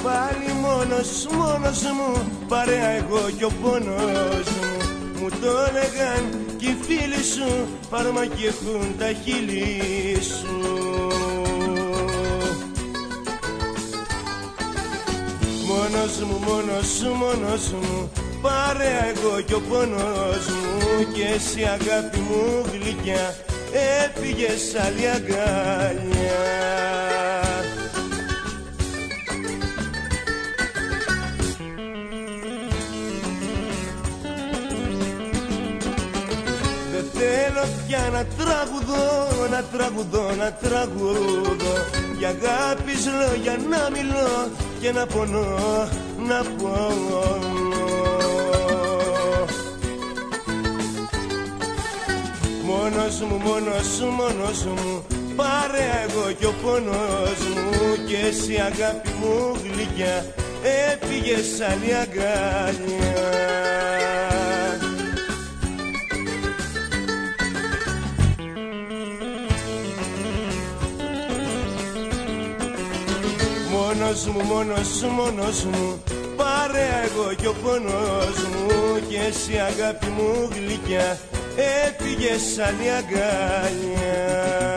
Πάλι μόνος μου, παρέα εγώ κι ο πόνος μου. Μου το έλεγαν κι οι φίλοι σου, φαρμακεύουν τα χείλη σου. Μόνος μου, παρέα εγώ κι ο πόνος μου. Και εσύ αγάπη μου γλυκιά, έφυγες άλλη αγκαλιά. Θέλω πια να τραγουδώ για αγάπης λόγια να μιλώ και να πονώ, να πονώ. Μόνος μου, παρέα εγώ κι ο πόνος μου. Και εσύ αγάπη μου γλυκιά, έφυγες άλλη αγκαλιά. Μόνος μου, παρέα εγώ κι ο πόνος μου. Και εσύ αγάπη μου γλυκιά, έφυγες άλλη αγκαλιά.